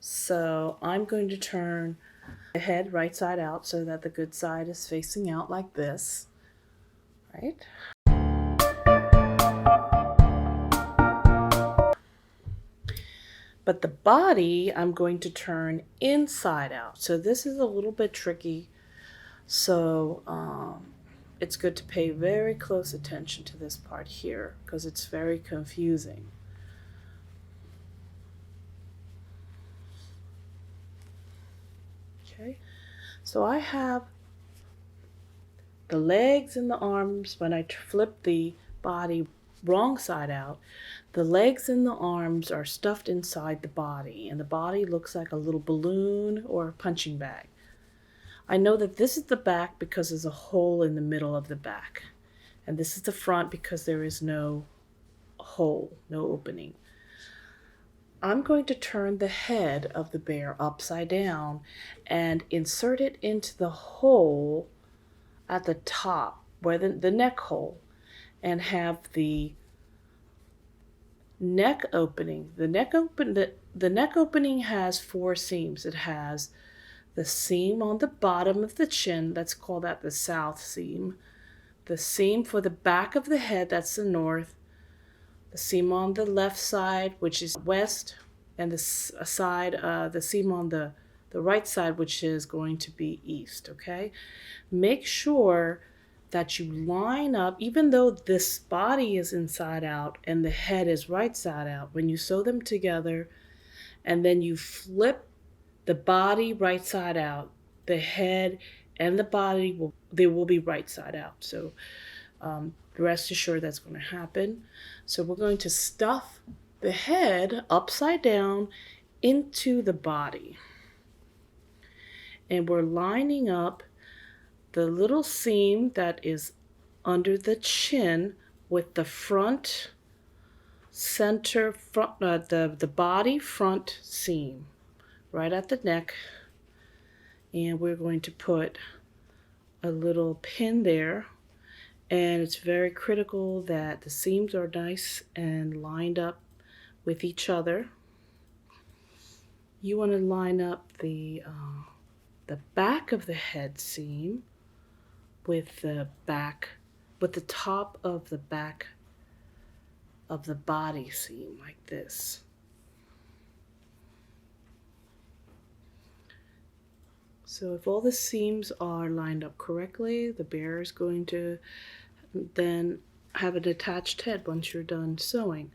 So I'm going to turn the head right side out so that the good side is facing out like this, right? But the body, I'm going to turn inside out. So this is a little bit tricky. So it's good to pay very close attention to this part here because it's very confusing. Okay, so I have the legs and the arms. When I flip the body wrong side out, the legs and the arms are stuffed inside the body, and the body looks like a little balloon or a punching bag. I know that this is the back because there's a hole in the middle of the back, and this is the front because there is no hole, no opening. I'm going to turn the head of the bear upside down and insert it into the hole at the top, where the neck hole, and have the neck opening. The neck opening has 4 seams. It has the seam on the bottom of the chin, let's call that the south seam. The seam for the back of the head, that's the north. The seam on the left side, which is west, and the seam on the right side, which is going to be east, okay? Make sure that you line up, even though this body is inside out and the head is right side out, when you sew them together and then you flip the body right side out, the head and the body will be right side out. So rest assured that's going to happen. So we're going to stuff the head upside down into the body. And we're lining up the little seam that is under the chin with the front center front the body front seam right at the neck, and we're going to put a little pin there. And it's very critical that the seams are nice and lined up with each other. You want to line up the back of the head seam with the top of the back of the body seam like this. So if all the seams are lined up correctly, the bear is going to then have an attached head once you're done sewing.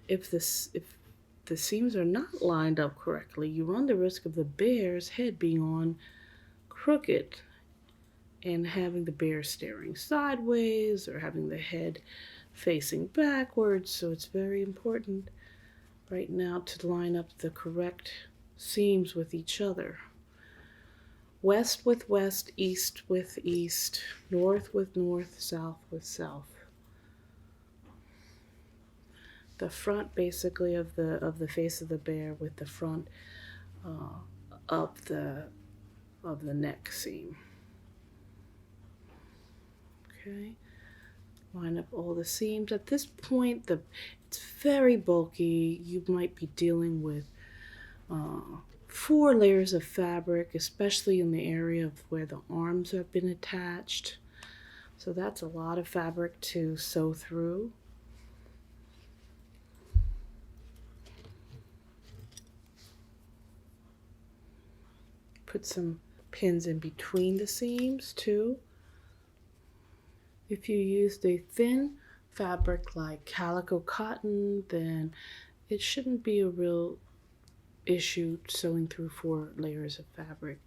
If the seams are not lined up correctly, you run the risk of the bear's head being on crooked and having the bear staring sideways or having the head facing backwards. So it's very important right now to line up the correct seams with each other. West with west, east with east, north with north, south with south. The front basically of the face of the bear with the front of the neck seam. Okay, line up all the seams. At this point, it's very bulky. You might be dealing with 4 layers of fabric, especially in the area of where the arms have been attached. So that's a lot of fabric to sew through. Put some pins in between the seams too. If you used a thin fabric like calico cotton, then it shouldn't be a real issue sewing through 4 layers of fabric.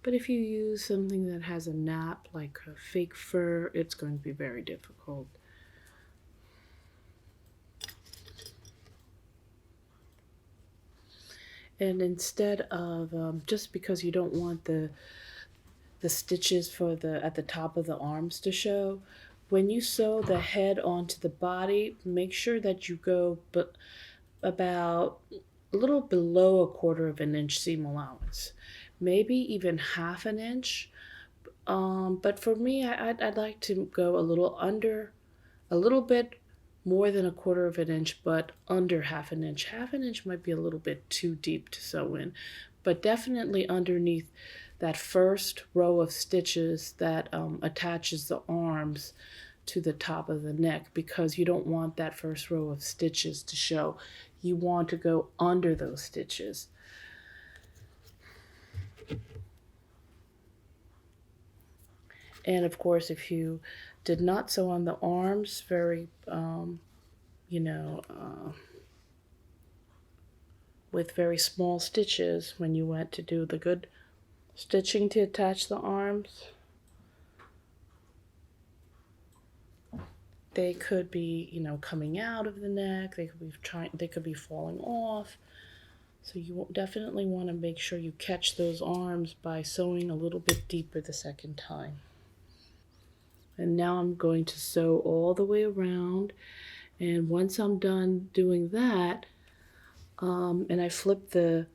But if you use something that has a nap like a fake fur, it's going to be very difficult. And instead of just because you don't want the stitches at the top of the arms to show, when you sew the head onto the body, make sure that you go about a little below 1/4 of an inch seam allowance, maybe even 1/2 inch. But for me, I'd like to go a little bit more than 1/4 of an inch, but under 1/2 an inch. 1/2 an inch might be a little bit too deep to sew in, but definitely underneath that first row of stitches that attaches the arms to the top of the neck, because you don't want that first row of stitches to show. You want to go under those stitches. And of course, if you did not sew on the arms very, with very small stitches, when you went to do the good stitching to attach the arms, they could be, coming out of the neck. They could be falling off. So you definitely want to make sure you catch those arms by sewing a little bit deeper the second time. And now I'm going to sew all the way around. And once I'm done doing that, and I flip the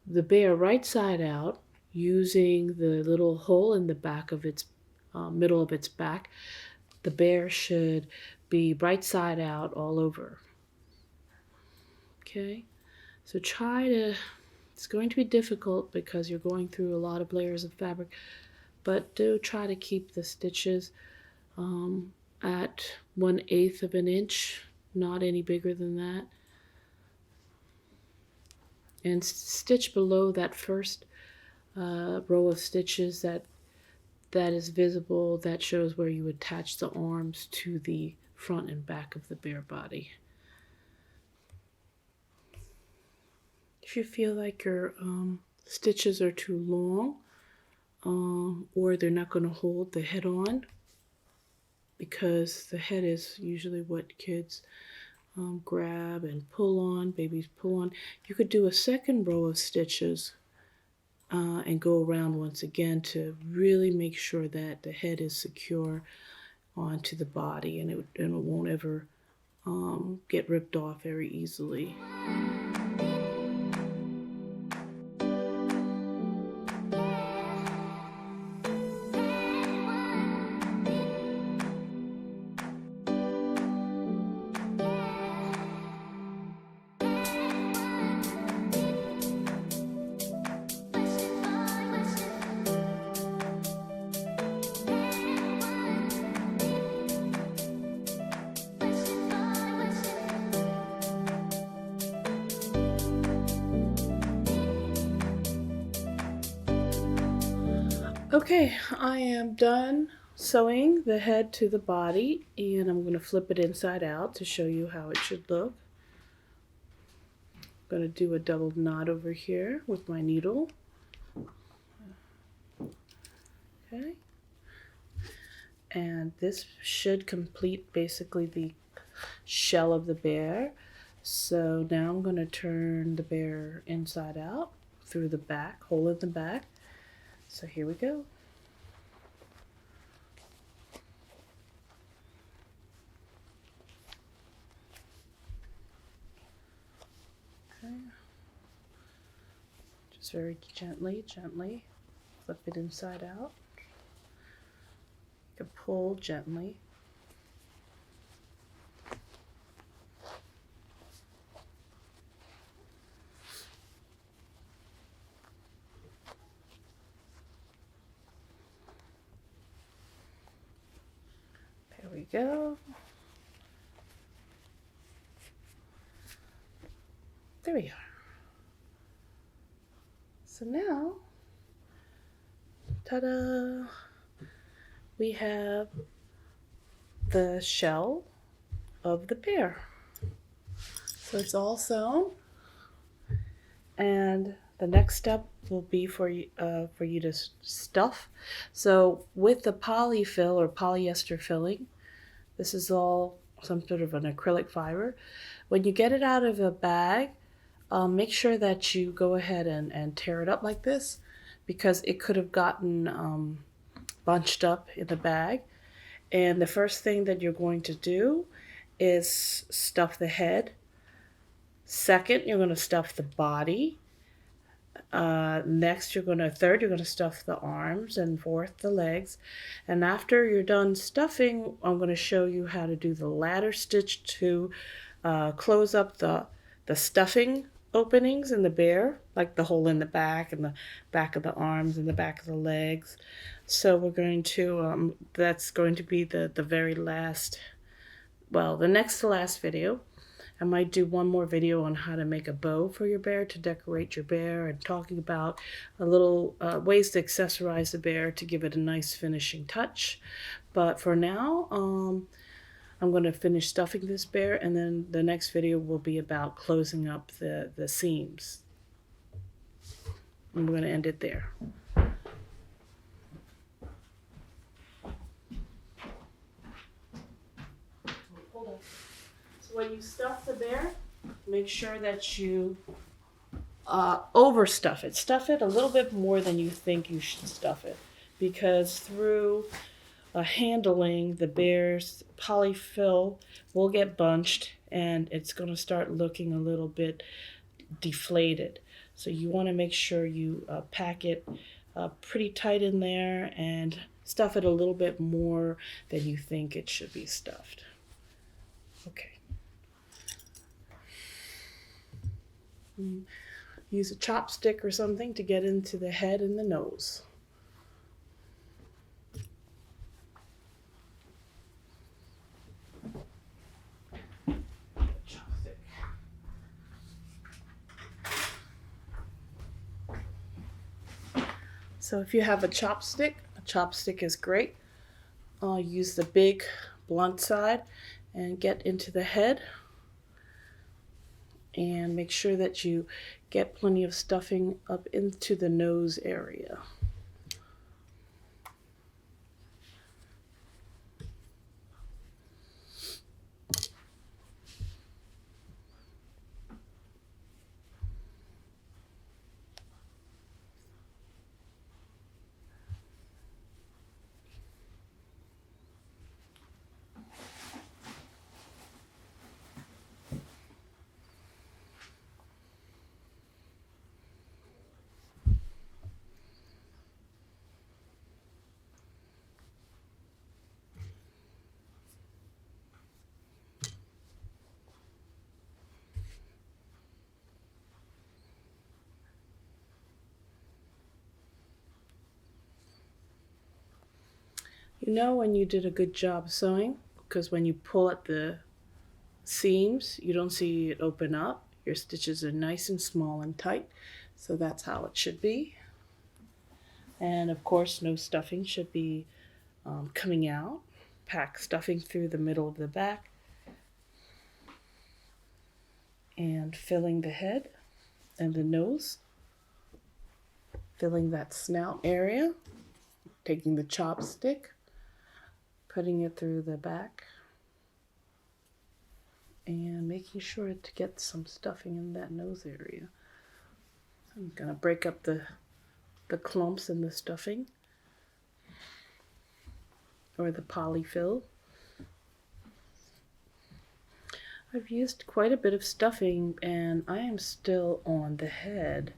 bear right side out using the little hole in the back of its middle of its back, the bear should be right side out all over. Okay, so it's going to be difficult because you're going through a lot of layers of fabric, but do try to keep the stitches at 1/8 of an inch, not any bigger than that. And stitch below that first row of stitches that is visible, that shows where you attach the arms to the front and back of the bear body. If you feel like your stitches are too long, or they're not going to hold the head on, because the head is usually what kids grab and pull on, babies pull on, you could do a second row of stitches and go around once again to really make sure that the head is secure onto the body, and it won't ever get ripped off very easily. Okay, I am done sewing the head to the body, and I'm going to flip it inside out to show you how it should look. I'm going to do a double knot over here with my needle. Okay, and this should complete basically the shell of the bear. So now I'm going to turn the bear inside out through the back, hole in the back. So here we go. Okay. Just very gently flip it inside out. You can pull gently. There we go. There we are. So now, ta-da! We have the shell of the bear. So it's all sewn, and the next step will be for you to stuff. So with the polyfill or polyester filling, this is all some sort of an acrylic fiber. When you get it out of a bag, make sure that you go ahead and tear it up like this, because it could have gotten bunched up in the bag. And the first thing that you're going to do is stuff the head. Second, you're going to stuff the body. Next, you're going to stuff the arms, and fourth, the legs. And after you're done stuffing, I'm going to show you how to do the ladder stitch to close up the stuffing openings in the bear, like the hole in the back and the back of the arms and the back of the legs. So we're going to, that's going to be the very last, well, the next to last video. I might do one more video on how to make a bow for your bear to decorate your bear, and talking about a little ways to accessorize the bear to give it a nice finishing touch. But for now, I'm going to finish stuffing this bear, and then the next video will be about closing up the seams. I'm going to end it there. Hold on. So when you stuff the bear, make sure that you overstuff it. Stuff it a little bit more than you think you should stuff it, because through handling, the bear's polyfill will get bunched and it's going to start looking a little bit deflated. So you want to make sure you pack it pretty tight in there and stuff it a little bit more than you think it should be stuffed. Okay. Use a chopstick or something to get into the head and the nose. So if you have a chopstick is great. I'll use the big blunt side and get into the head, and make sure that you get plenty of stuffing up into the nose area. You know when you did a good job sewing, because when you pull at the seams, you don't see it open up. Your stitches are nice and small and tight, so that's how it should be. And of course, no stuffing should be coming out. Pack stuffing through the middle of the back and filling the head and the nose, filling that snout area, taking the chopstick, putting it through the back, and making sure to get some stuffing in that nose area. I'm going to break up the clumps in the stuffing, or the polyfill. I've used quite a bit of stuffing, and I am still on the head.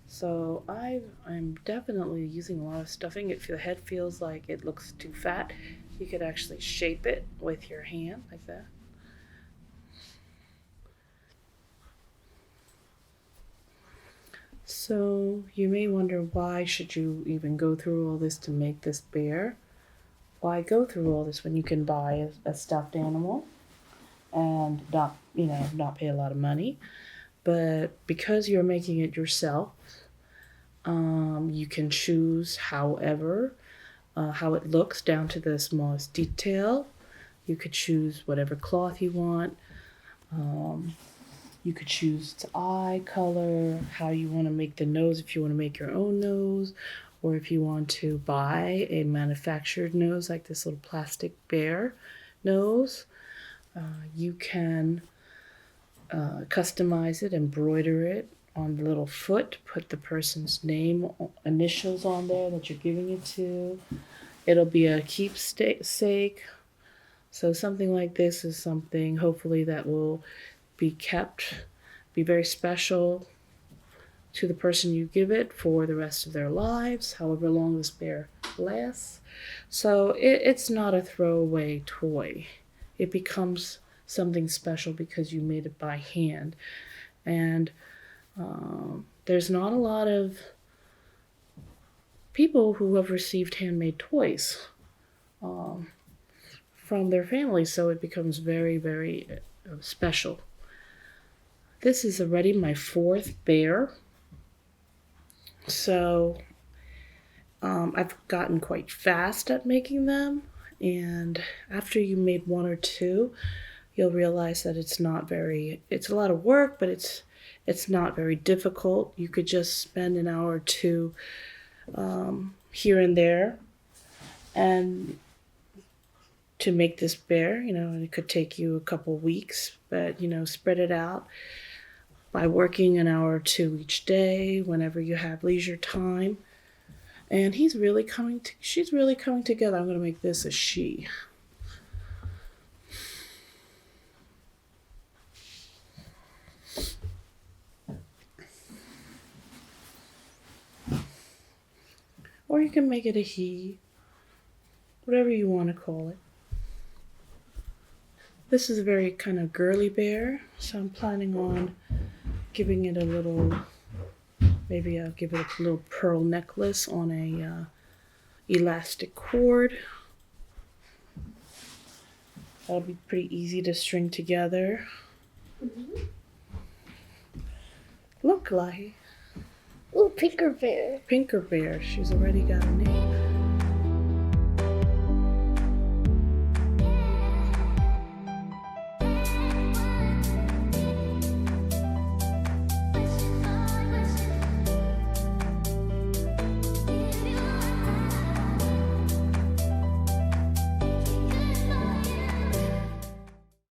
So I'm definitely using a lot of stuffing. If the head feels like it looks too fat, you could actually shape it with your hand like that. So you may wonder, why should you even go through all this to make this bear? Why go through all this when you can buy a stuffed animal and not pay a lot of money? But because you're making it yourself, you can choose how it looks down to the smallest detail. You could choose whatever cloth you want. You could choose its eye color, how you want to make the nose, if you want to make your own nose, or if you want to buy a manufactured nose like this little plastic bear nose. You can customize it, embroider it on the little foot, put the person's name, initials on there that you're giving it to. It'll be a keepsake. So something like this is something hopefully that will be kept, be very special to the person you give it for the rest of their lives, however long this bear lasts. So it's not a throwaway toy. It becomes something special because you made it by hand. And there's not a lot of people who have received handmade toys from their families, so it becomes very, very special. This is already my 4th bear. So I've gotten quite fast at making them, and after you made 1 or 2, you'll realize that it's a lot of work, but it's not very difficult. You could just spend an hour or 2 here and there and to make this bear, and it could take you a couple weeks, but spread it out by working an hour or 2 each day whenever you have leisure time. And she's really coming together. I'm going to make this a she. Or you can make it a he, whatever you want to call it. This is a very kind of girly bear, so I'm planning on giving it a little, maybe I'll give it a little pearl necklace on a elastic cord. That'll be pretty easy to string together. Mm-hmm. Look, Lahi. Ooh, Pinker Bear. Pinker Bear. She's already got a name.